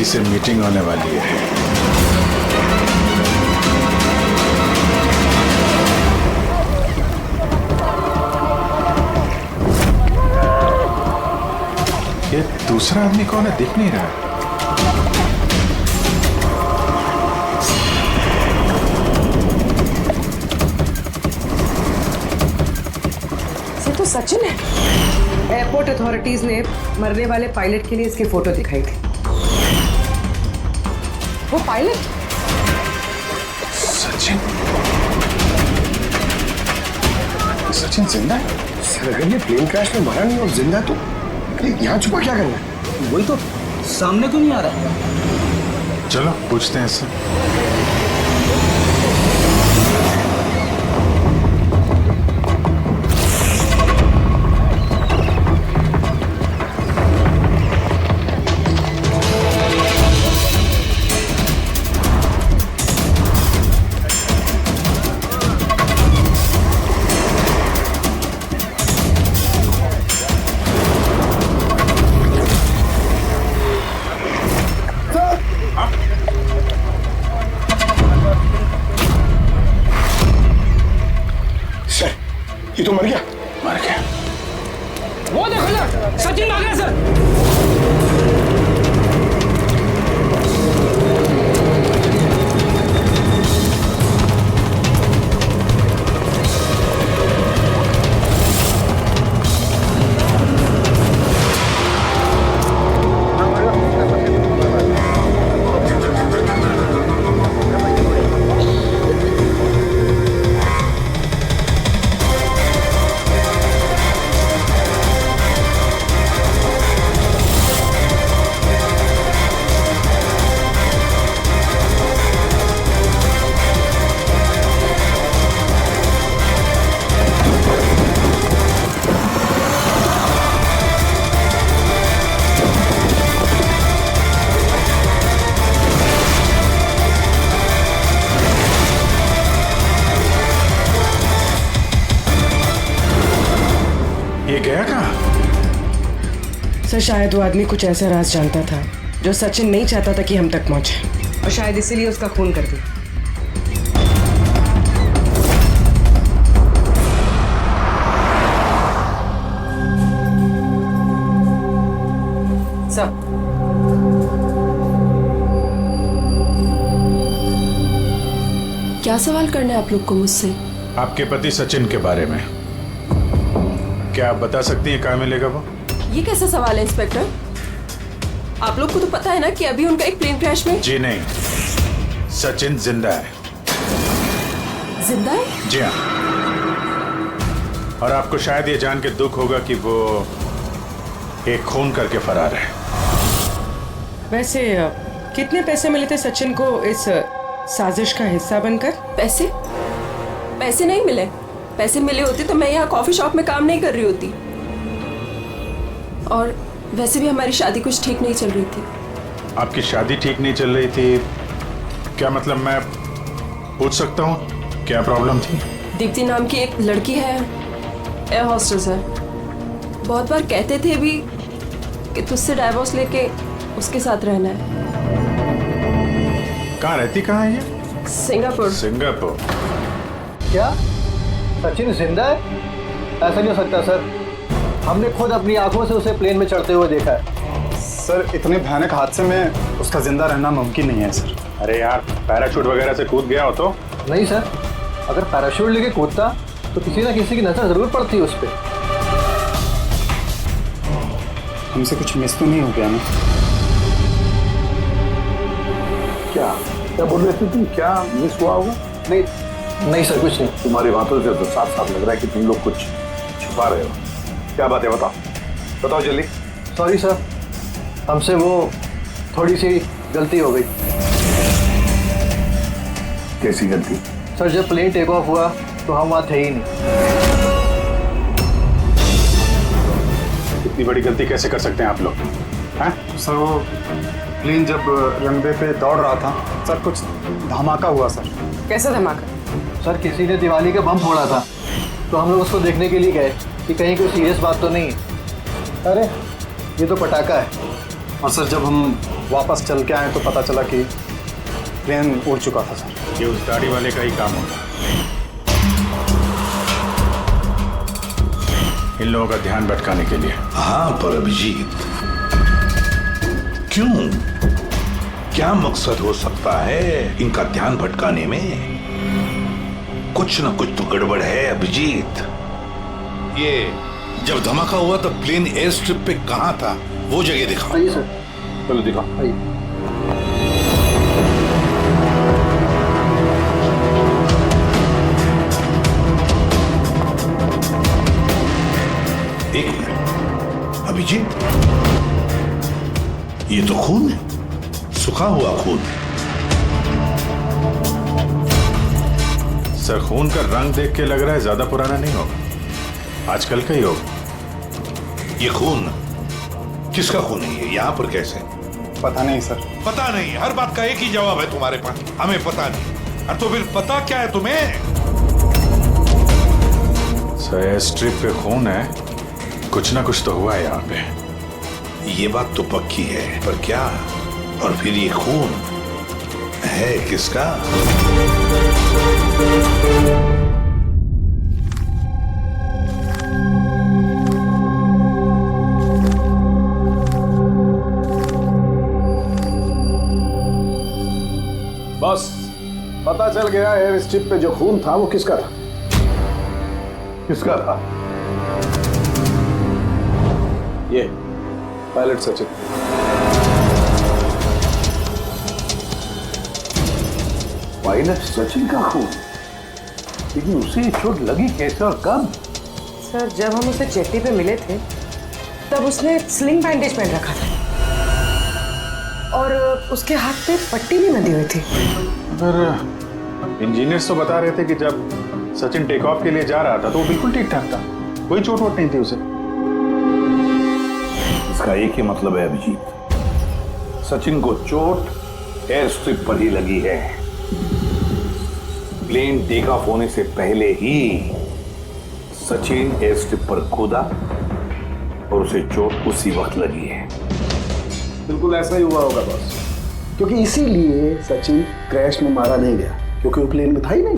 से मीटिंग होने वाली है। ये दूसरा आदमी कौन है, दिख नहीं रहा। ये तो सचिन है। एयरपोर्ट अथॉरिटीज ने मरने वाले पायलट के लिए इसकी फोटो दिखाई थी। वो पायलट सचिन, सचिन जिंदा है? सर अगर ये प्लेन क्रैश में मरा नहीं और जिंदा है तो यहाँ छुपा क्या करना है? वही तो सामने क्यों नहीं आ रहा? चलो पूछते हैं इससे। ये तो मर गया। मर गया। वो देखो ना, सचिन भाग रहा है सर। ये गया कहाँ? सर शायद वो आदमी कुछ ऐसा राज जानता था जो सचिन नहीं चाहता था कि हम तक पहुंचे, और शायद इसीलिए उसका खून कर दिया। सर क्या सवाल करना है आप लोग को मुझसे? आपके पति सचिन के बारे में क्या आप बता सकती हैं कहाँ मिलेगा वो? ये कैसा सवाल है इंस्पेक्टर? आप लोग को तो पता है ना कि अभी उनका एक प्लेन क्रैश में। जी नहीं, सचिन जिंदा है। जिंदा है? जी हाँ। और आपको शायद ये जान के दुख होगा कि वो एक खून करके फरार है। वैसे कितने पैसे मिले थे सचिन को इस साजिश का हिस्सा बनकर? पैसे? पैसे नहीं मिले। पैसे मिले होते तो मैं यहाँ कॉफी शॉप में काम नहीं कर रही होती। और वैसे भी हमारी शादी कुछ ठीक नहीं चल रही थी। आपकी शादी ठीक नहीं चल रही थी? क्या मतलब, मैं पूछ सकता हूँ क्या प्रॉब्लम थी? दीप्ति नाम की एक लड़की है, एयर होस्टेस है। बहुत बार कहते थे भी कि तुझसे डाइवोर्स लेके उसके साथ रहना है। कहाँ रहती, कहाँ है ये? सिंगापुर। सिंगापुर। क्या सचिन जिंदा है? ऐसा नहीं हो सकता सर, हमने खुद अपनी आंखों से उसे प्लेन में चढ़ते हुए देखा है। सर इतने भयानक हादसे में उसका जिंदा रहना मुमकिन नहीं है सर। अरे यार, पैराशूट वगैरह से कूद गया हो तो? नहीं सर, अगर पैराशूट लेके कूदता तो किसी ना किसी की नजर जरूर पड़ती उस पर। हमसे कुछ मिस तो नहीं हो गया ना? क्या क्या बोल रहे थे तुम? क्या मिस हुआ होगा? नहीं सर, कुछ नहीं। तुम्हारी बातों से तो साफ साफ लग रहा है कि तुम लोग कुछ छुपा रहे हो। क्या बात है, बताओ बताओ जल्दी। सॉरी सर, हमसे वो थोड़ी सी गलती हो गई। कैसी गलती? सर जब प्लेन टेक ऑफ हुआ तो हम वहाँ थे ही नहीं। इतनी बड़ी गलती कैसे कर सकते हैं आप लोग? हैं? सर वो प्लेन जब रनवे पे दौड़ रहा था सर, कुछ धमाका हुआ सर। कैसा धमाका? सर किसी ने दिवाली का बम फोड़ा था, तो हम लोग उसको देखने के लिए गए कि कहीं कोई सीरियस बात तो नहीं है। अरे ये तो पटाखा है। और सर जब हम वापस चल के आए तो पता चला कि प्लेन उड़ चुका था सर। ये उस दाढ़ी वाले का ही काम होगा, इन लोगों का ध्यान भटकाने के लिए। हाँ, पर अभिजीत क्यों? क्या मकसद हो सकता है इनका ध्यान भटकाने में? कुछ ना कुछ तो गड़बड़ है अभिजीत। ये जब धमाका हुआ तब प्लेन एयर स्ट्रिप पे कहां था, वो जगह दिखाओ। आइए सर। चलो दिखाओ। आइए। एक मिनट अभिजीत, ये तो खून है, सूखा हुआ खून। सर, खून का रंग देख के लग रहा है ज्यादा पुराना नहीं होगा, आजकल का ही होगा। ये खून किसका खून है? ये यहाँ पर कैसे? पता नहीं सर। पता नहीं, हर बात का एक ही जवाब है तुम्हारे पास, हमें पता नहीं। और तो फिर पता क्या है तुम्हें? सर, एयर स्ट्रिप पे खून है, कुछ ना कुछ तो हुआ है यहाँ पे। ये बात तो पक्की है, पर क्या? और फिर ये खून है किसका? बस पता चल गया, एयर स्ट्रिप पे जो खून था वो किसका था। किसका था? ये पायलट सचिन। पायलट सचिन का खून? लेकिन उसे चोट लगी कैसे और कब? सर, जब हम उसे जेटी पे मिले थे तब उसने स्लिंग बैंडेज पहन रखा था और उसके हाथ पे पट्टी भी बंधी हुई थी। पर इंजीनियर्स तो बता रहे थे कि जब सचिन टेक ऑफ के लिए जा रहा था तो वो बिल्कुल ठीक ठाक था, कोई चोट वोट नहीं थी उसे। इसका एक ही मतलब है अभिजीत, सचिन को चोट एयर स्ट्रिप पर ही लगी है। प्लेन टेक ऑफ होने से पहले ही सचिन एयर स्ट्रिप पर कूदा और उसे चोट उसी वक्त लगी है। बिल्कुल ऐसा ही हुआ होगा बॉस, क्योंकि इसीलिए सचिन क्रैश में मारा नहीं गया, क्योंकि वो प्लेन में था ही नहीं।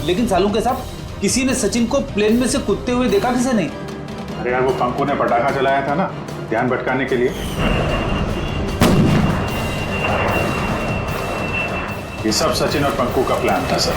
लेकिन सालू के साहब, किसी ने सचिन को प्लेन में से कूदते हुए देखा किसे नहीं? अरे यार, वो पंकु ने पटाखा चलाया था ना ध्यान भटकाने के लिए। ये सब सचिन और पंकु का प्लान था sir.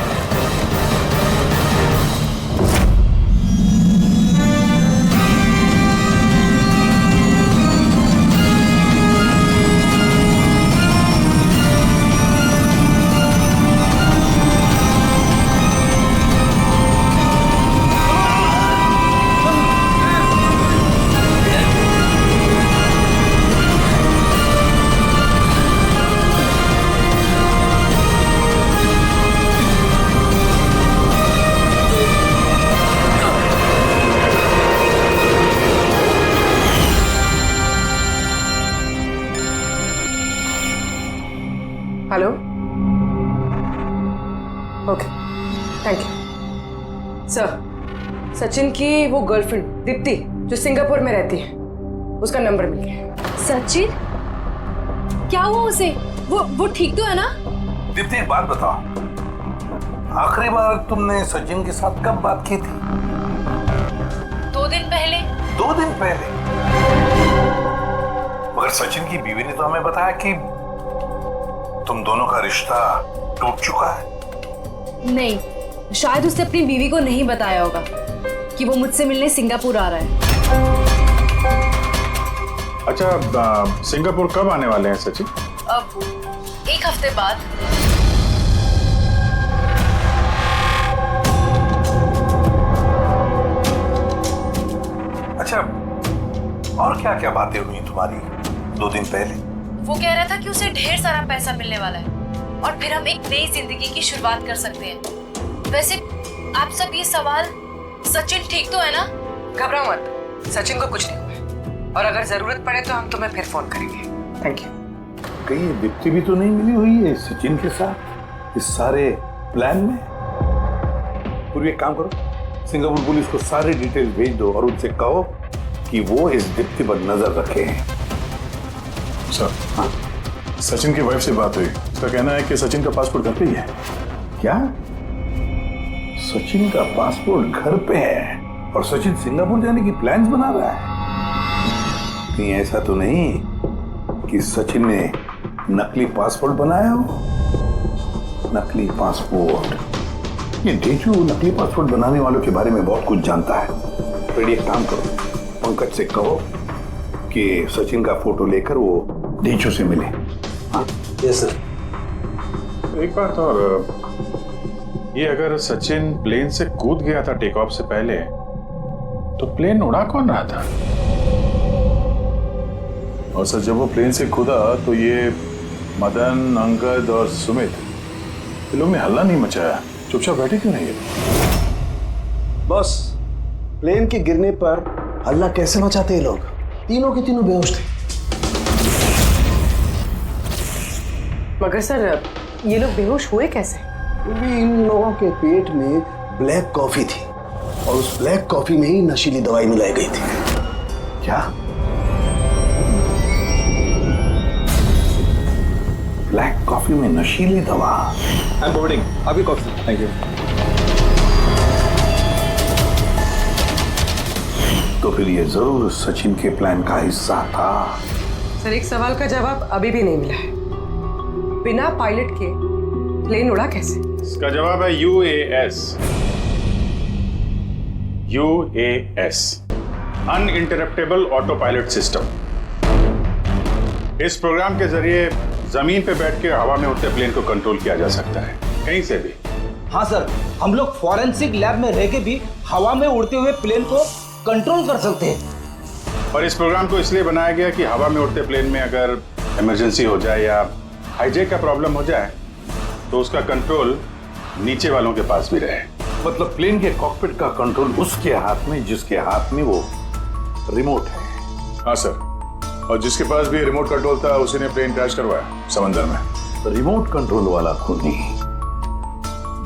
Hello, okay, thank you. Sir, Sachin की वो गर्लफ्रेंड दीप्ति जो सिंगापुर में रहती है, उसका नंबर मिल गया। सचिन, क्या हुआ उसे? वो ठीक तो है ना? दीप्ति, एक बात बताओ, आखिरी बार तुमने सचिन के साथ कब बात की थी? 2 दिन पहले। 2 दिन पहले? मगर सचिन की बीवी ने तो हमें बताया कि तुम दोनों का रिश्ता टूट चुका है। नहीं, शायद उसने अपनी बीवी को नहीं बताया होगा कि वो मुझसे मिलने सिंगापुर आ रहा है। अच्छा, सिंगापुर कब आने वाले हैं सचिन? अब 1 हफ्ते बाद। अच्छा, और क्या क्या बातें हुई तुम्हारी 2 दिन पहले? वो कह रहा था कि उसे ढेर सारा पैसा मिलने वाला है और फिर हम एक नई जिंदगी की शुरुआत कर सकते हैं। वैसे आप सब ये सवाल, सचिन ठीक तो है ना? घबराओ मत, सचिन को कुछ नहीं हुआ और अगर जरूरत पड़े तो हम तुम्हें फिर फोन करेंगे। Thank you. कहीं दीप्ति भी तो नहीं मिली हुई है सचिन के साथ इस सारे प्लान में? पूरी एक काम करो, सिंगापुर पुलिस को सारे डिटेल भेज दो और उनसे कहो कि वो इस दीप्ति पर नजर रखे हैं। सर, हाँ सचिन की वाइफ से बात हुई। उसका कहना है कि सचिन का पासपोर्ट घर पे ही है। क्या? सचिन का पासपोर्ट घर पे है और सचिन सिंगापुर जाने की प्लान्स बना रहा है? कहीं ऐसा तो नहीं कि सचिन ने नकली पासपोर्ट बनाया हो? नकली पासपोर्ट, ये डेचू नकली पासपोर्ट बनाने वालों के बारे में बहुत कुछ जानता है। तो एक काम करो, पंकज से कहो कि सचिन का फोटो लेकर वो डेचू से मिले। हाँ यस सर। एक बात और, ये अगर सचिन प्लेन से कूद गया था टेक ऑफ से पहले, तो प्लेन उड़ा कौन रहा था? और सर, जब वो प्लेन से कूदा तो ये मदन, अंगद और सुमित इन लोगों ने हल्ला नहीं मचाया, चुपचाप बैठे क्यों नहीं? बस प्लेन के गिरने पर हल्ला कैसे मचाते हैं लोग? तीनों के तीनों बेहोश थे। मगर सर, ये लोग बेहोश हुए कैसे? क्योंकि इन लोगों के पेट में ब्लैक कॉफी थी और उस ब्लैक कॉफी में ही नशीली दवाई मिलाई गई थी। क्या? ब्लैक कॉफी में नशीली दवा? आई एम बोर्डिंग, अभी कॉफी। Thank you. तो फिर ये जरूर सचिन के प्लान का हिस्सा था। सर, एक सवाल का जवाब अभी भी नहीं मिला है। बिना पायलट के प्लेन उड़ा कैसे? इसका जवाब है UAS। UAS, uninterruptible auto pilot system. इस प्रोग्राम के जरिए जमीन पे बैठ के हवा में उड़ते प्लेन को कंट्रोल किया जा सकता है, कहीं से भी। हाँ सर, हम लोग फॉरेंसिक लैब में रह के भी हवा में उड़ते हुए प्लेन को कंट्रोल कर सकते हैं। और इस प्रोग्राम को इसलिए बनाया गया कि हवा में उड़ते प्लेन में अगर इमरजेंसी हो जाए या हाईजैक का प्रॉब्लम हो जाए तो उसका कंट्रोल नीचे वालों के पास भी रहे। मतलब प्लेन के कॉकपिट का कंट्रोल उसके हाथ में जिसके हाथ में वो रिमोट है। हाँ सर, और जिसके पास भी रिमोट कंट्रोल था उसी ने प्लेन क्रैश करवाया समंदर में। तो रिमोट कंट्रोल वाला खूनी,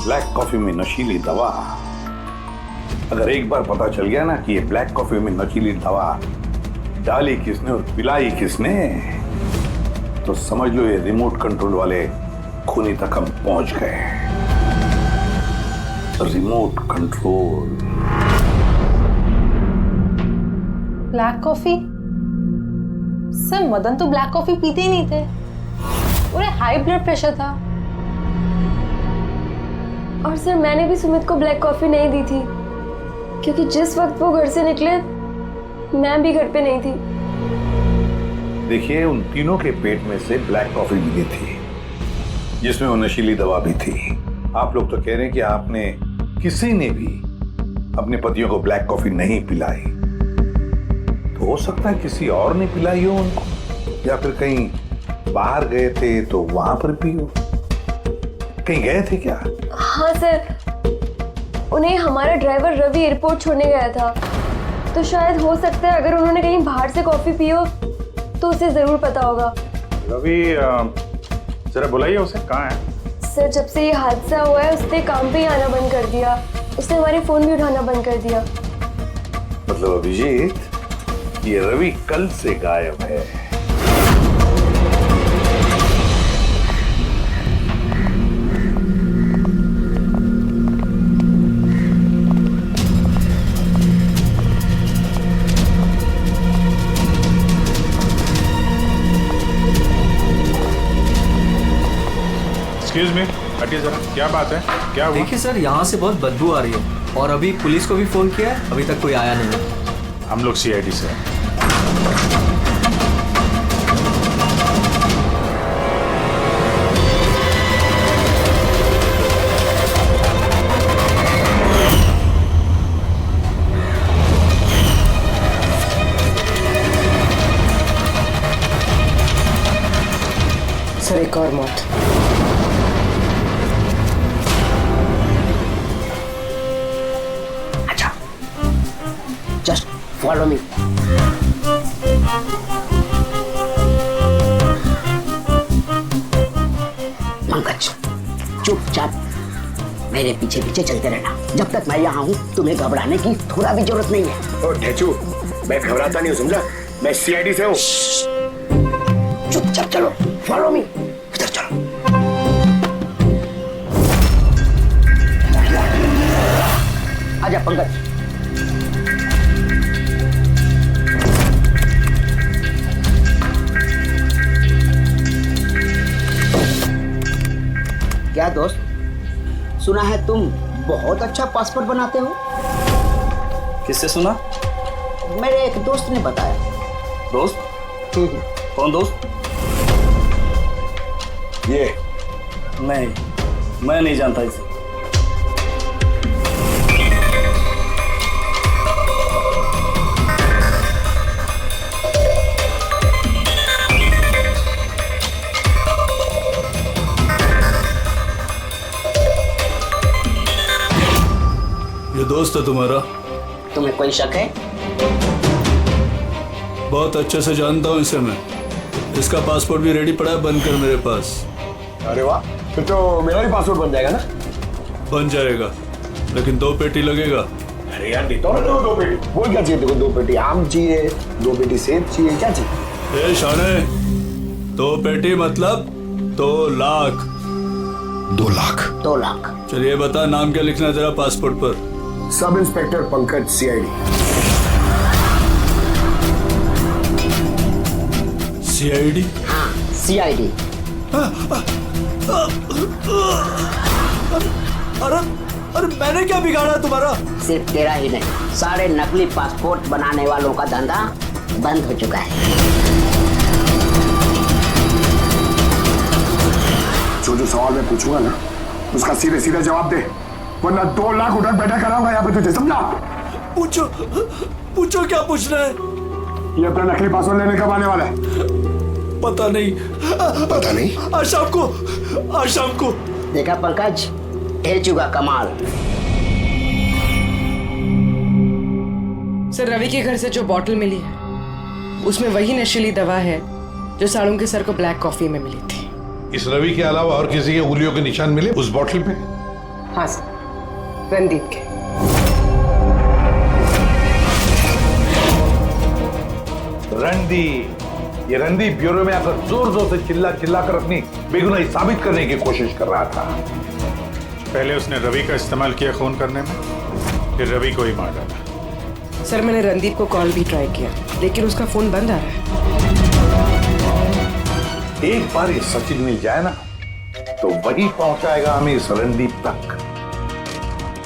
ब्लैक कॉफी में नशीली दवा। अगर एक बार पता चल गया ना कि ये ब्लैक कॉफी में नशीली दवा डाली किसने और पिलाई किसने, तो समझ लो ये रिमोट कंट्रोल वाले खूनी तक हम पहुंच गए। Remote control. Black coffee? Sir, Madan तो ब्लैक कॉफी पीते ही नहीं थे, उन्हें हाई ब्लड प्रेशर था। और सर, मैंने भी सुमित को ब्लैक कॉफी नहीं दी थी क्योंकि जिस वक्त वो घर से निकले मैं भी घर पे नहीं थी। देखिए, उन तीनों के पेट में से ब्लैक कॉफी मिली थी जिसमें वो नशीली दवा भी थी। आप लोग तो कह रहे हैं कि आपने किसी ने भी अपने पतियों को ब्लैक कॉफी नहीं पिलाई, तो हो सकता है किसी और ने पिलाई हो उनको, या फिर कहीं बाहर गए थे तो वहां पर पी हो। कहीं गए थे क्या? हाँ सर, उन्हें हमारा ड्राइवर रवि एयरपोर्ट छोड़ने गया था, तो शायद हो सकता है अगर उन्होंने कहीं बाहर से कॉफी पी हो तो उसे जरूर पता होगा। रवि, जरा बुलाइए उसे, कहाँ है? सर, जब से ये हादसा हुआ है उसने काम पे ही आना बंद कर दिया, उसने हमारे फोन भी उठाना बंद कर दिया। मतलब अभिजीत, ये रवि कल से गायब है। एक्सक्यूज मी, हटिए जरा, क्या बात है, क्या हुआ? देखिए सर, यहाँ से बहुत बदबू आ रही है और अभी पुलिस को भी फोन किया है, अभी तक कोई आया नहीं है। हम लोग CID से हैं। सर, एक और मौत। Just follow me. पंकज, चुपचाप मेरे पीछे पीछे चलते रहना। जब तक मैं यहाँ हूँ तुम्हें घबराने की थोड़ा भी जरूरत नहीं है। ओ ढेचू, मैं घबराता नहीं हूँ, समझा? मैं CID से हूँ। सब चलो, फॉलो मी, इधर चलो। आजा पंकज। क्या दोस्त, सुना है तुम बहुत अच्छा पासपोर्ट बनाते हो? किससे सुना? मेरे एक दोस्त ने बताया। दोस्त? कौन दोस्त? ये नहीं, मैं नहीं जानता इसे। ये दोस्त है तुम्हारा? तुम्हें कोई शक है? बहुत अच्छे से जानता हूँ इसे मैं। इसका पासपोर्ट भी रेडी पड़ा है, बनकर मेरे पास। अरे वाह, फिर तो मेरा भी पासपोर्ट बन जाएगा ना? बन जाएगा, लेकिन 2 पेटी लगेगा। अरे यार देता हूँ दो पेटी। वो क्या चाहिए देखो? 2 पेटी आम चाहिए, 2 पेटी सेब चाहिए, क्या चाहिए? ए शाने, 2 पेटी मतलब 2 लाख। 2 लाख? 2 लाख। चलिए बता, नाम क्या लिखना है तेरा पासपोर्ट पर? Sub inspector Pankaj, CID। CID? हाँ, CID। अरे मैंने क्या बिगाड़ा तुम्हारा? सिर्फ तेरा ही नहीं, सारे नकली पासपोर्ट बनाने वालों का धंधा बंद हो चुका है। जो सवाल मैं पूछूंगा ना, उसका सीधे सीधे जवाब दे, वरना 2 लाख उधर बैठा कराऊंगा यहाँ पे तुझे, समझा? पूछो क्या पूछना है? ये अपना नकली पासपोर्ट लेने कब आने वाला है? पता नहीं। पता नहीं? आज शाम को। देखा पंकज, है चुका कमाल। सर, रवि के घर से जो बॉटल मिली है उसमें वही नशीली दवा है जो साड़ू के सर को ब्लैक कॉफी में मिली थी। इस रवि के अलावा और किसी के उंगलियों के निशान मिले उस बोतल पे? हाँ सर, रणदीप के। रणदीप, ये रणदीप ब्यूरो में आकर जोर जोर से चिल्ला कर अपनी बेगुनाही साबित करने की कोशिश कर रहा था। पहले उसने रवि का इस्तेमाल किया खून करने में, फिर रवि को ही मार डाला। सर, मैंने रणदीप को कॉल भी ट्राई किया, लेकिन उसका फोन बंद आ रहा है। एक बार ये सचिन मिल जाए ना, तो वही पहुंचाएगा हमें इस रणदीप तक।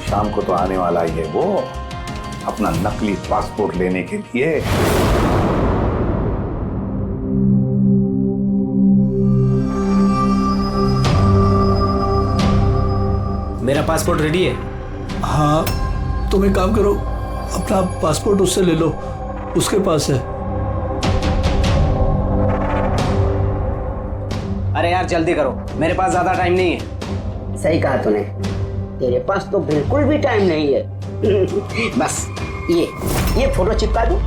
शाम को तो आने वाला ही है वो, अपना नकली पासपोर्ट लेने के लिए। मेरा पासपोर्ट रेडी है। हाँ, तुम एक काम करो, अपना पासपोर्ट उससे ले लो, उसके पास है। अरे यार जल्दी करो, मेरे पास ज्यादा टाइम नहीं है। सही कहा तूने, तेरे पास तो बिल्कुल भी टाइम नहीं है। बस ये फोटो चिपका दूं?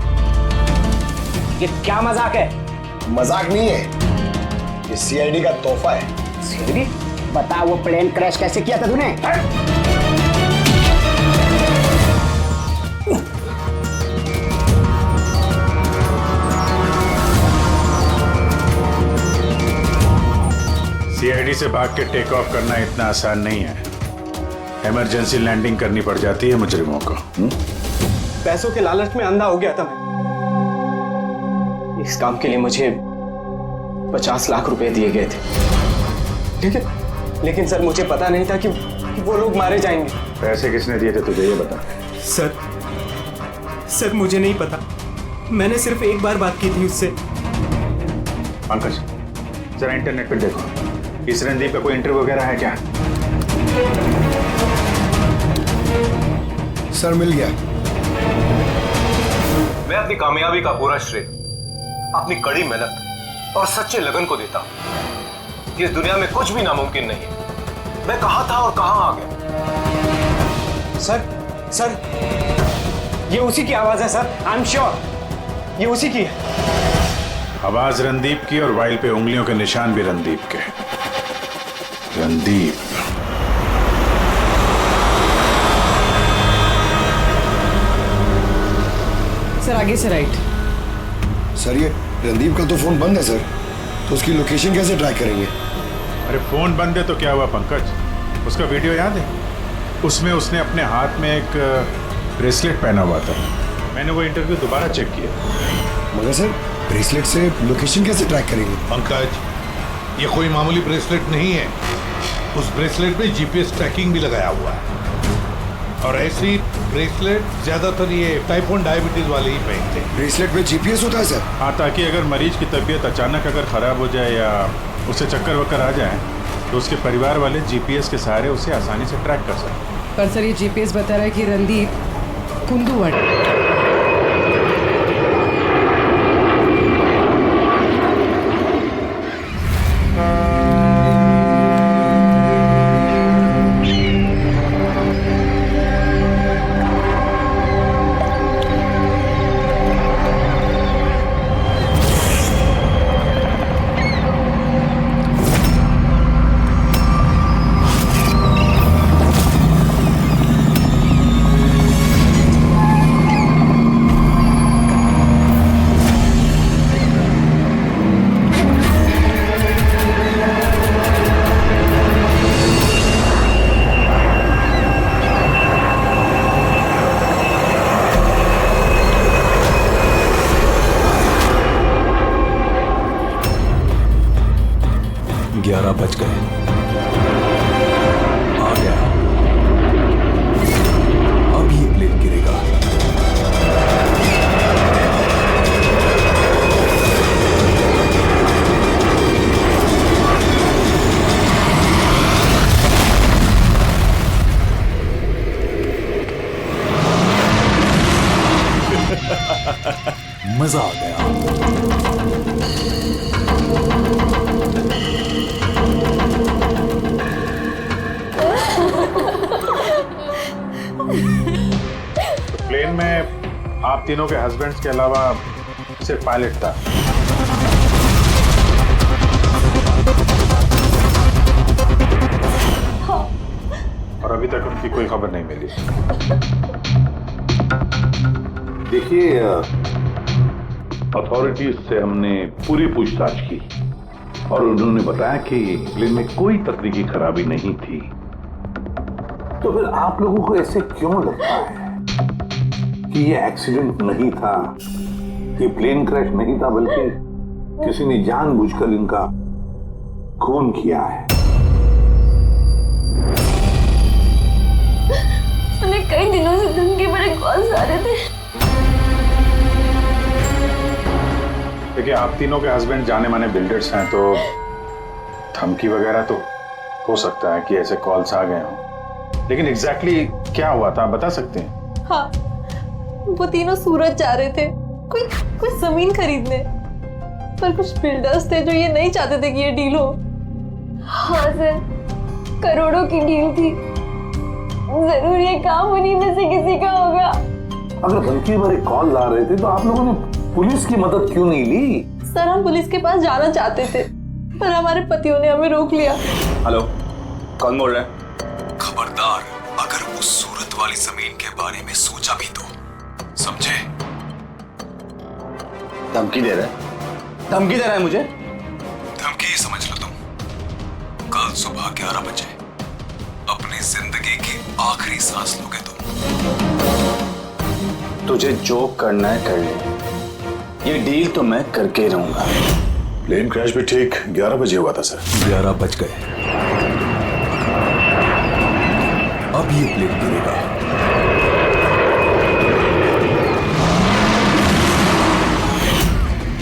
ये क्या मजाक है? मजाक नहीं है, ये CID का तोहफा है। CID? बता, वो प्लेन क्रैश कैसे किया था तूने? CID से भाग के टेक ऑफ करना इतना आसान नहीं है। इमरजेंसी लैंडिंग करनी पड़ जाती है मुजरिमों को। पैसों के लालच में अंधा हो गया था मैं। इस काम के लिए मुझे 50 लाख रुपए दिए गए थे, लेकिन सर मुझे पता नहीं था कि वो लोग मारे जाएंगे। पैसे किसने दिए थे तुझे, ये बता। सर मुझे नहीं पता, मैंने सिर्फ एक बार बात की थी उससे। पंकज, जरा इंटरनेट पर देखो, इस रणदीप का कोई इंटरव्यू वगैरह है क्या? सर मिल गया। मैं अपनी कामयाबी का पूरा श्रेय अपनी कड़ी मेहनत और सच्चे लगन को देता हूं। इस दुनिया में कुछ भी नामुमकिन नहीं है। मैं कहां था और कहां आ गया। सर ये उसी की आवाज है सर, आई एम श्योर ये उसी की है। आवाज रणदीप की और वाइल पे उंगलियों के निशान भी रणदीप के। रणदीप, सर आगे से राइट। सर ये रणदीप का तो फोन बंद है सर। तो उसकी लोकेशन कैसे ट्रैक करेंगे? अरे फोन बंद है तो क्या हुआ पंकज, उसका वीडियो याद है? उसमें उसने अपने हाथ में एक ब्रेसलेट पहना हुआ था। मैंने वो इंटरव्यू दोबारा चेक किया। मगर सर ब्रेसलेट से लोकेशन कैसे ट्रैक करेंगे? पंकज, ये कोई मामूली ब्रेसलेट नहीं है। उस ब्रेसलेट में जीपीएस ट्रैकिंग भी लगाया हुआ है, और ऐसी ब्रेसलेट ज्यादातर ये टाइप 1 डायबिटीज वाले ही पहनते हैं। ब्रेसलेट में जीपीएस होता है सर? हाँ, ताकि अगर मरीज की तबीयत अचानक अगर खराब हो जाए या उसे चक्कर वक्कर आ जाए तो उसके परिवार वाले जीपीएस के सहारे उसे आसानी से ट्रैक कर सकते। पर सर ये जीपीएस बता रहा है कि रणदीप कुंदूवड़। बच गए। आ गया, अब ये प्लेन गिरेगा। मजा आ गया। प्लेन में आप तीनों के हस्बैंड्स के अलावा सिर्फ पायलट था। और अभी तक उनकी कोई खबर नहीं मिली। देखिए, अथॉरिटीज से हमने पूरी पूछताछ की और उन्होंने बताया कि प्लेन में कोई तकनीकी खराबी नहीं थी। तो फिर आप लोगों को ऐसे क्यों लगता है कि ये एक्सीडेंट नहीं था, ये प्लेन क्रैश नहीं था, बल्कि किसी ने जानबूझकर इनका खून किया है? उन्हें कई दिनों से धमकी भरे कॉल्स आ रहे थे। देखिए, आप तीनों के हस्बैंड जाने माने बिल्डर्स हैं, तो धमकी वगैरह तो हो सकता है कि ऐसे कॉल्स आ गए हों, लेकिन एग्जैक्टली क्या हुआ था आप बता सकते हैं? हाँ, वो तीनों सूरत जा रहे थे कोई जमीन खरीदने, पर कुछ बिल्डर्स थे जो ये नहीं चाहते थे कि ये डील हो। हाँ सर, करोड़ों की डील थी, जरूर ये काम उन्हीं में से किसी का होगा। अगर धमकी भरे कॉल आ रहे थे तो आप लोगों ने पुलिस की मदद क्यों नहीं ली? सर, हम पुलिस के पास जाना चाहते थे, पर हमारे पतियों ने हमें रोक लिया। हेलो, कौन बोल रहा है? खबरदार, अगर उस सूरत वाली जमीन के बारे में सोचा भी तो, समझे? धमकी दे रहा है? धमकी दे रहा है मुझे? धमकी समझ लो तुम। कल सुबह 11 बजे अपनी जिंदगी की आखिरी सांस लोगे तुम। तुझे जो करना है कर ले, ये डील तो मैं करके रहूंगा। प्लेन क्रैश भी ठीक 11 बजे हुआ था सर। 11 बज गए, अब ये प्लेन गिरेगा।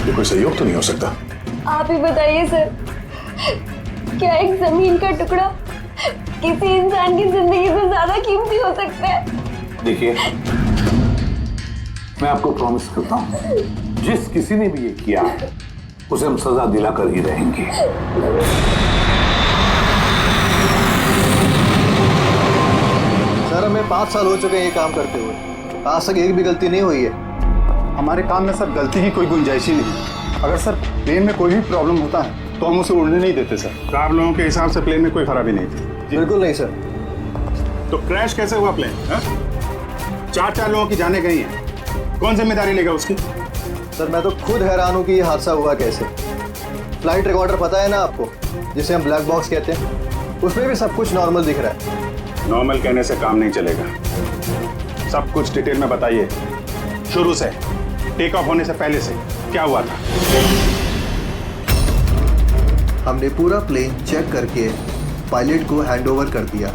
ये कोई सहयोग तो नहीं हो सकता? आप ही बताइए सर, क्या एक जमीन का टुकड़ा किसी इंसान की जिंदगी से ज्यादा कीमती हो सकता है? देखिए, मैं आपको प्रॉमिस करता हूं, जिस किसी ने भी ये किया है उसे हम सजा दिलाकर ही रहेंगे। सर, हमें 5 साल हो चुके हैं ये काम करते हुए, आज तक एक भी गलती नहीं हुई है। हमारे काम में सर गलती की कोई गुंजाइश ही नहीं। अगर सर प्लेन में कोई भी प्रॉब्लम होता है तो हम उसे उड़ने नहीं देते सर। तो आप लोगों के हिसाब से प्लेन में कोई खराबी नहीं थी? बिल्कुल नहीं सर। तो क्रैश कैसे हुआ प्लेन? 4 लोगों की जानें गई हैं, कौन जिम्मेदारी लेगा उसकी? सर, मैं तो खुद हैरान हूं कि ये हादसा हुआ कैसे। फ्लाइट रिकॉर्डर पता है ना आपको, जिसे हम ब्लैक बॉक्स कहते हैं, उसमें भी सब कुछ नॉर्मल दिख रहा है। नॉर्मल कहने से काम नहीं चलेगा, सब कुछ डिटेल में बताइए, शुरू से, टेक ऑफ होने से पहले से क्या हुआ था। हमने पूरा प्लेन चेक करके पायलट को हैंडओवर कर दिया।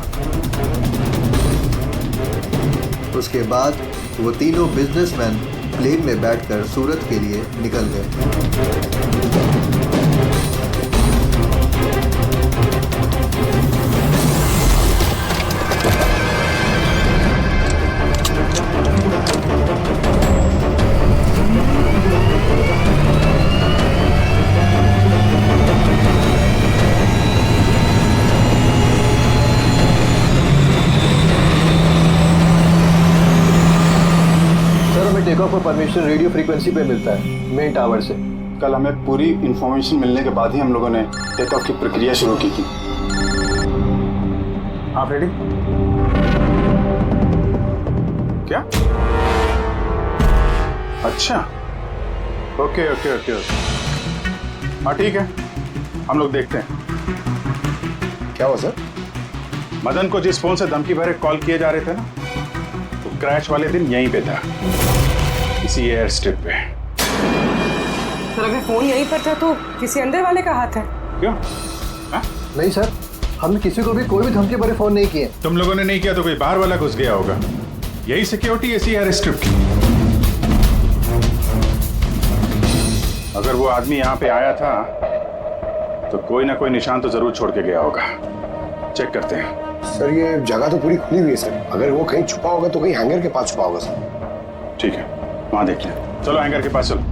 उसके बाद वो तीनों बिजनेसमैन प्लेन में बैठकर सूरत के लिए निकल गए। टेक ऑफ का परमिशन रेडियो फ्रीक्वेंसी पे मिलता है मेन टावर से। कल हमें पूरी इंफॉर्मेशन मिलने के बाद ही हम लोगों ने टेक ऑफ की प्रक्रिया शुरू की थी। आप रेडी? क्या? अच्छा, ओके ओके ओके ओके, हाँ ठीक है, हम लोग देखते हैं। क्या हुआ सर? मदन को जिस फोन से धमकी भरे कॉल किए जा रहे थे ना, तो क्रैश वाले दिन यहीं पे था, इसी एयर स्ट्रिप पे। सर अगर फोन यहीं पर था तो किसी अंदर वाले का हाथ है। क्यों? नहीं सर, हमने किसी को भी कोई भी धमकी भरे फोन नहीं किए। तुम लोगों ने नहीं किया तो कोई बाहर वाला घुस गया होगा, यही सिक्योरिटी इसी एयर स्ट्रिप की। अगर वो आदमी यहाँ पे आया था तो कोई ना कोई निशान तो जरूर छोड़ के गया होगा, चेक करते हैं। सर ये जगह तो पूरी खुली हुई है सर, अगर वो कहीं छुपा होगा तो कहीं हैंगर के पास छुपा होगा सर। ठीक है, वहां देख लें। चलो हैंगर के पास चलो।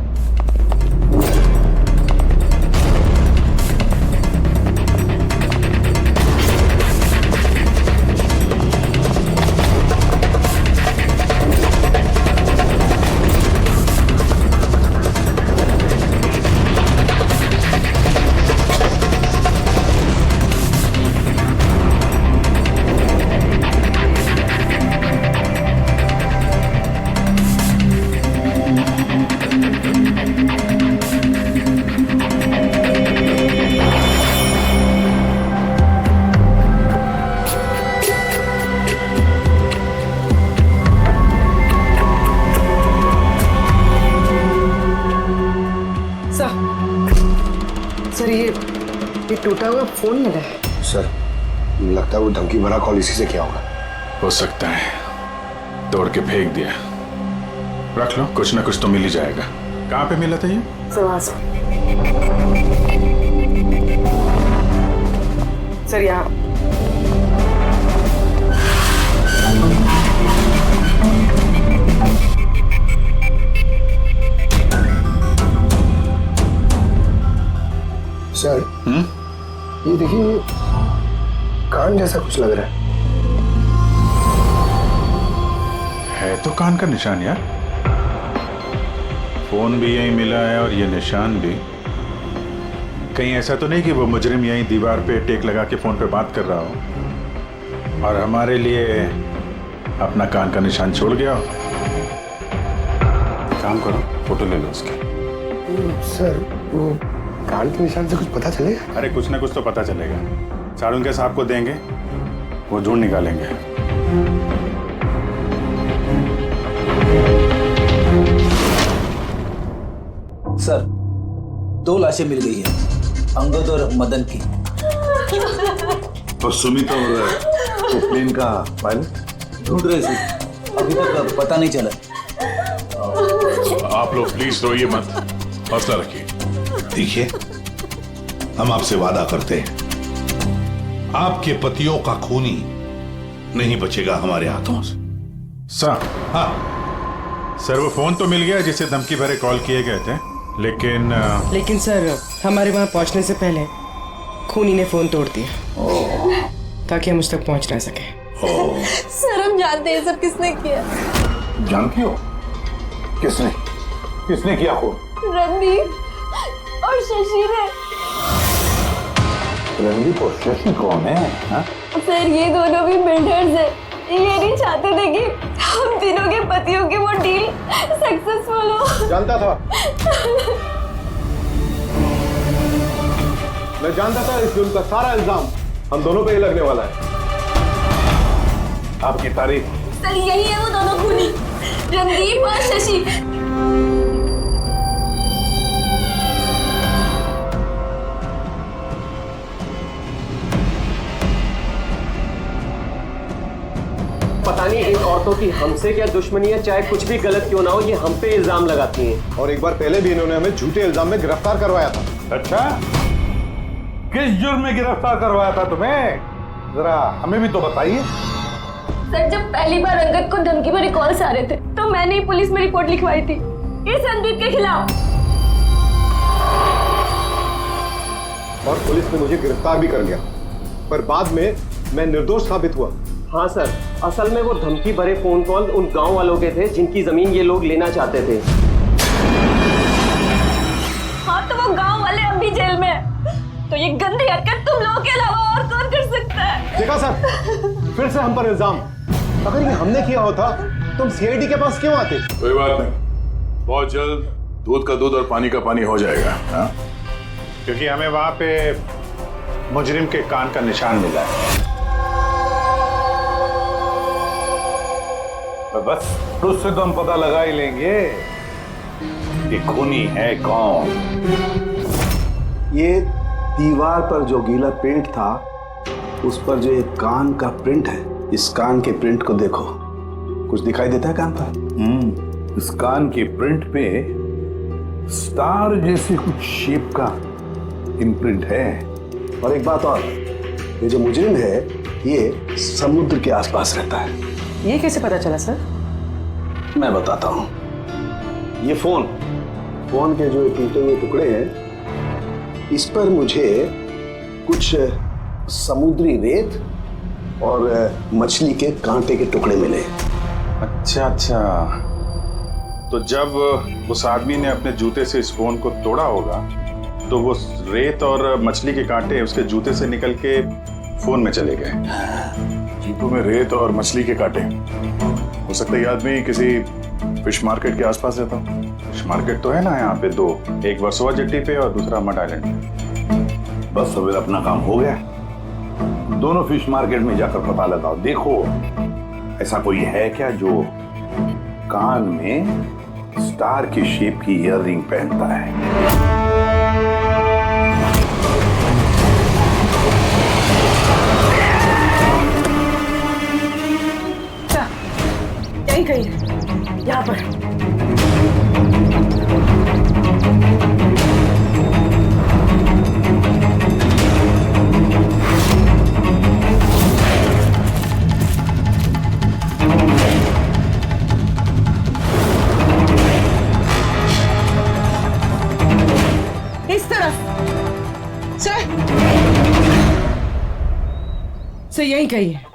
सर ये टूटा हुआ फोन मिला है। सर लगता है वो धमकी भरा कॉल इसी से किया होगा। हो सकता है, तोड़ के फेंक दिया। रख लो, कुछ ना कुछ तो मिल ही जाएगा। कहाँ पे मिला था ये? सर यहाँ। सर ये देखिए, कान जैसा कुछ लग रहा है तो कान का निशान यार। फोन भी यहीं मिला है और ये निशान भी। कहीं ऐसा तो नहीं कि वो मुजरिम यहीं दीवार पे टेक लगा के फोन पे बात कर रहा हो और हमारे लिए अपना कान का निशान छोड़ गया हो। काम करो, फोटो ले लो उसकी। सर वो कान के निशान से कुछ पता चलेगा? अरे कुछ ना कुछ तो पता चलेगा। सारुंके साहब को देंगे, वो ढूंढ निकालेंगे। सर 2 लाशें मिल गई है, अंगद और मदन की। और सुमित और तो प्लेन का पायलट ढूंढ रहे सर, अभी तक पता नहीं चला। आप लोग प्लीज रोइए मत, हौसला रखिए। देखिए, हम आपसे वादा करते हैं, आपके पतियों का खूनी नहीं बचेगा हमारे हाथों से। सर, हाँ सर वो फोन तो मिल गया जिसे धमकी भरे कॉल किए गए थे, लेकिन सर हमारे वहां पहुंचने से पहले खूनी ने फोन तोड़ दिया ताकि हम उस तक पहुंच ना सके। सर हम जानते हैं सब किसने किया। जानती हो किसने किया खून? रणदीप और शशि ने। रणदीप और शशि कौन है? हा? सर ये दोनों भी बिल्डर्स हैं। ये नहीं चाहते थे कि हम तीनों के पतियों की वो डील सक्सेसफुल हो। जानता था। मैं जानता था इस जुल्म का सारा इल्जाम हम दोनों पे ही लगने वाला है। आपकी तारीफ। सर यही है वो दोनों खूनी, रणदीप और शशि। पता नहीं इन औरतों की हमसे क्या दुश्मनी है, चाहे कुछ भी गलत क्यों ना हो, ये हम पे इल्जाम लगाती हैं। और एक बार पहले भी इन्होंने हमें झूठे इल्जाम में गिरफ्तार करवाया था। अच्छा, किस जुर्म में गिरफ्तार करवाया था तुम्हें? जरा हमें भी तो बताइए। सर जब पहली बार अंगद को धमकी भरे कॉल्स आ रहे थे तो मैंने ही पुलिस में रिपोर्ट लिखवाई थी इस रणदीप के खिलाफ। और पुलिस ने मुझे गिरफ्तार भी कर लिया, पर बाद में मैं निर्दोष साबित हुआ। हाँ सर, असल में वो धमकी भरे फोन कॉल उन गांव वालों के थे जिनकी जमीन ये लोग लेना चाहते थे। हाँ तो वो गांव वाले अब भी जेल में हैं। तो ये गंदी हरकत तुम लोगों के अलावा और कौन कर सकता है? देखा सर, फिर से हम पर इल्जाम। अगर ये हमने किया होता तुम सीआईडी के पास क्यों आते? कोई बात नहीं, बहुत जल्द दूध का दूध और पानी का पानी हो जाएगा। हाँ? क्योंकि हमें वहां पे मुजरिम के कान का निशान मिला है। बस उससे तो हम पता लगा ही लेंगे कि खूनी है कौन। ये दीवार पर जो गीला पेंट था उस पर जो एक कान का प्रिंट है, इस कान के प्रिंट को देखो, कुछ दिखाई देता है कान पर? इस कान की प्रिंट पे स्टार जैसी कुछ शेप का इम्प्रिंट है। और एक बात और, ये जो मुजरिम है ये समुद्र के आसपास रहता है। ये कैसे पता चला सर? मैं बताता हूँ। ये फोन के जो टूटे हुए टुकड़े हैं, इस पर मुझे कुछ समुद्री रेत और मछली के कांटे के टुकड़े मिले। अच्छा अच्छा, तो जब उस आदमी ने अपने जूते से इस फोन को तोड़ा होगा तो वो रेत और मछली के कांटे उसके जूते से निकल के फोन में चले गए। जूतों में रेत और मछली के कांटे। हो सकता है ये आदमी किसी फिश मार्केट के आसपास रहता हो। फिश मार्केट तो है ना यहाँ पे दो, एक वर्सोवा जेट्टी पे और दूसरा मड आइलैंड पे। बस अब अपना काम हो गया। दोनों फिश मार्केट में जाकर पता लगाओ। देखो ऐसा कोई है क्या जो कान में स्टार की शेप की ईयररिंग पहनता है। यही कहीं है, यहाँ पर। इस तरफ सर यही कहीं है।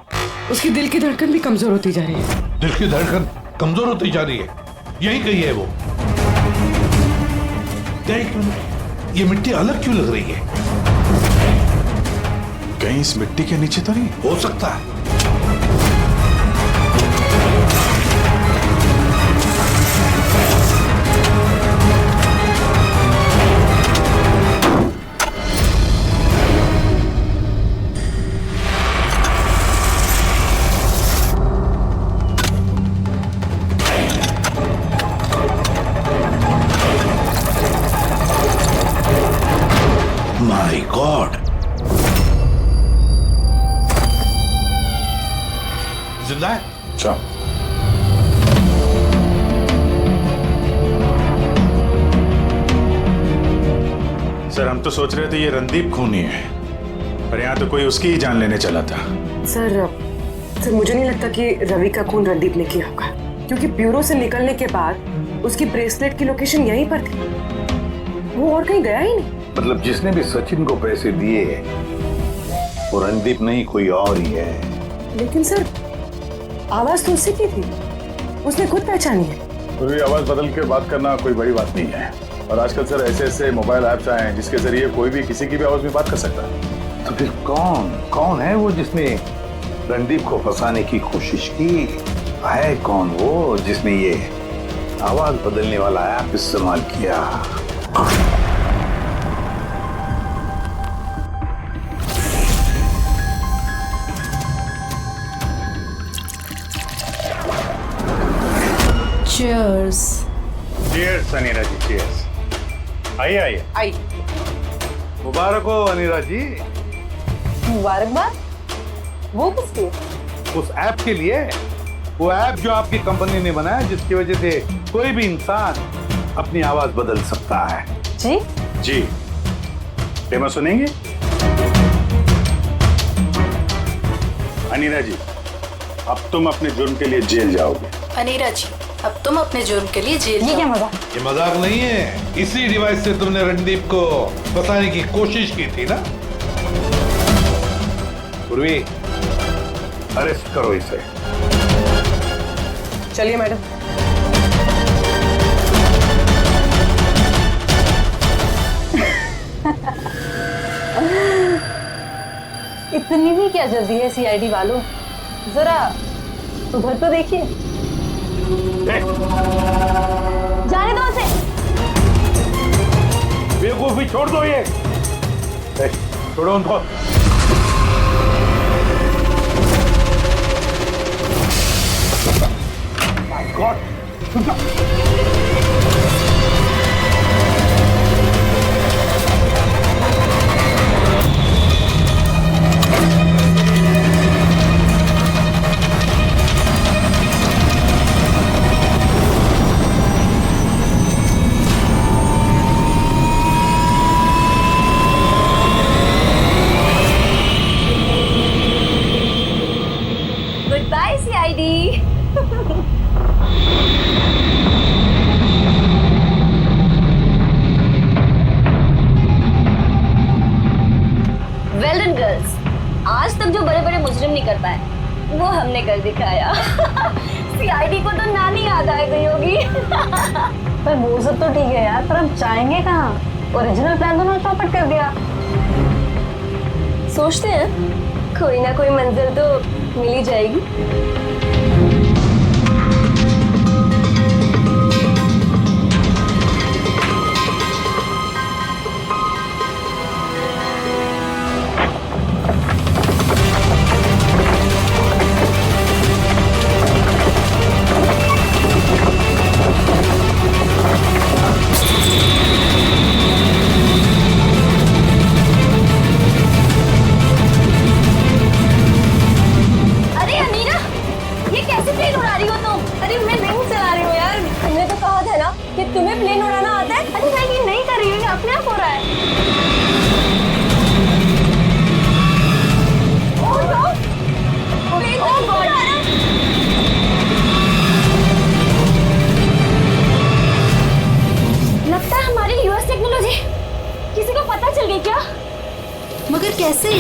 उसकी दिल की धड़कन भी कमजोर होती जा रही है। दिल की धड़कन कमजोर होती जा रही है, यही कही है वो। ये मिट्टी अलग क्यों लग रही है? कहीं इस मिट्टी के नीचे तो नहीं हो सकता है। माय गॉड, जिंदा है। अच्छा, सर हम तो सोच रहे थे ये रणदीप खूनी है, पर यहाँ तो कोई उसकी ही जान लेने चला था। सर मुझे नहीं लगता कि रवि का खून रणदीप ने किया होगा, क्योंकि ब्यूरो से निकलने के बाद उसकी ब्रेसलेट की लोकेशन यहीं पर थी, वो और कहीं गया ही नहीं। मतलब जिसने भी सचिन को पैसे दिए वो रणदीप नहीं, कोई और ही है। लेकिन सर आवाज तो उससे की थी, उसने खुद पहचानी है। फिर भी आवाज बदल के बात करना कोई बड़ी बात नहीं है। और आजकल सर ऐसे ऐसे मोबाइल ऐप्स आए हैं जिसके जरिए कोई भी किसी की भी आवाज में बात कर सकता है। तो फिर कौन है वो जिसने रणदीप को फंसाने की कोशिश की? है कौन वो जिसने ये आवाज बदलने वाला ऐप इस्तेमाल किया? चीयर्स। चीयर्स अनीरा जी, चीयर्स। आइए आइए। आई। मुबारक हो अनीरा जी। मुबारकबाद? वो किस लिए? उस ऐप के लिए, वो ऐप जो आपकी कंपनी ने बनाया, जिसकी वजह से कोई भी इंसान अपनी आवाज बदल सकता है। जी जी। डेमो सुनेंगे? अनीरा जी, अब तुम अपने जुर्म के लिए जेल जाओगे। अनीरा जी, अब तुम अपने जुर्म के लिए जेल जाओ। ये मजाक नहीं है। इसी डिवाइस से तुमने रणदीप को फंसाने की कोशिश की थी ना? पूर्वी, अरेस्ट करो इसे। चलिए मैडम। इतनी भी क्या जल्दी है सीआईडी वालों? जरा उधर तो देखिए। जाने दो उसे। बेवकूफी छोड़ दो ये। छोड़ो उनको। God, good bye CID. Well done girls, आज तक जो बड़े बड़े मुजरिम नहीं कर पाए वो हमने कर दिखाया। सीआईडी को तो नानी याद आ गई होगी। पर वो सब तो ठीक है यार, पर हम जाएंगे कहाँ? ओरिजिनल प्लान तो ना चौपट कर दिया। सोचते हैं कोई ना कोई मंजिल तो मिल ही जाएगी। अरे अमीरा, ये कैसे प्लेन उड़ा रही हो तुम? अरे मैं नहीं चला रही हूँ यार, हमने तो कहा था ना कि तुम्हें प्लेन उड़ाना आता है। अरे मैं ये नहीं कर रही हूँ, ये अपने आप हो रहा है। ओह नो, प्लेन तो उड़ रहा है। लगता है हमारी यूएस टेक्नोलॉजी किसी को पता चल गई क्या? मगर कैसे?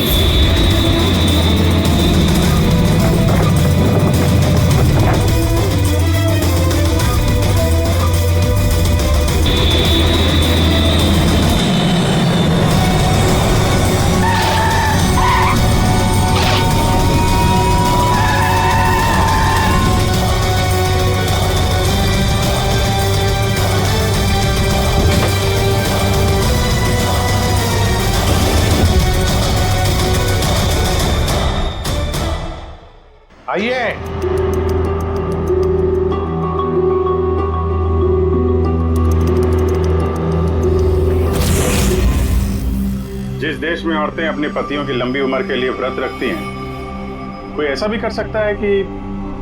आइए। जिस देश में औरतें अपने पतियों की लंबी उम्र के लिए व्रत रखती हैं, कोई ऐसा भी कर सकता है कि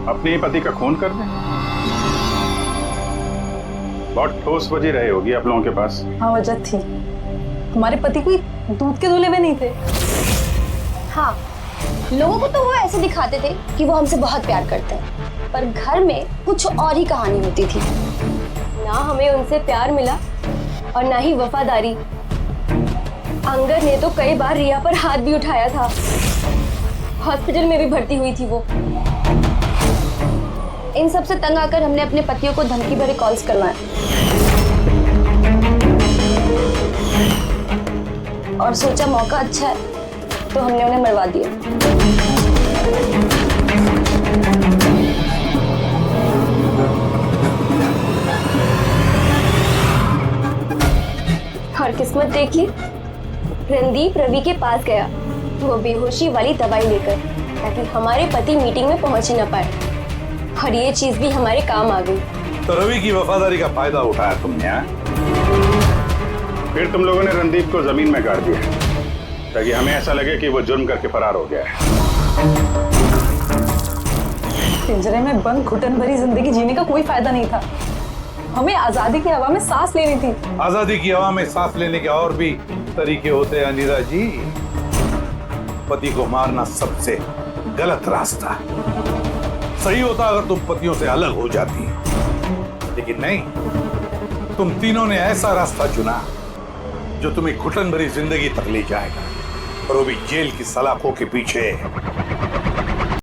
अपने ही पति का खून कर दे? बहुत ठोस वजह रही होगी आप लोगों के पास। हाँ वजह थी, हमारे पति कोई दूध के दूल्हे में नहीं थे। हाँ, लोगों को तो वो ऐसे दिखाते थे कि वो हमसे बहुत प्यार करते हैं, पर घर में कुछ और ही कहानी होती थी। ना हमें उनसे प्यार मिला और ना ही वफादारी। अंगद ने तो कई बार रिया पर हाथ भी उठाया था। हॉस्पिटल में भी भर्ती हुई थी वो। इन सब से तंग आकर हमने अपने पतियों को धमकी भरे कॉल्स करवाए और सोचा मौका अच्छा है तो हमने उन्हें मरवा दिया। और किस्मत देखिए, रणदीप रवि के पास गया, वो बेहोशी वाली दवाई लेकर, ताकि हमारे पति मीटिंग में पहुंच ही ना पाए। और ये चीज भी हमारे काम आ गई। तो रवि की वफादारी का फायदा उठाया तुमने, हाँ? फिर तुम लोगों ने रणदीप को जमीन में गाड़ दिया ताकि हमें ऐसा लगे कि वो जुर्म करके फरार हो गया है। पिंजरे में बंद घुटन भरी जिंदगी जीने का कोई फायदा नहीं था। हमें आजादी की हवा में सांस लेनी थी। आजादी की हवा में सांस लेने के और भी तरीके होते हैं अनिता जी। पति को मारना सबसे गलत रास्ता। सही होता अगर तुम पतियों से अलग हो जाती, लेकिन नहीं, तुम तीनों ने ऐसा रास्ता चुना जो तुम्हें घुटन भरी जिंदगी तक ले जाएगा, और वो भी जेल की सलाखों के पीछे।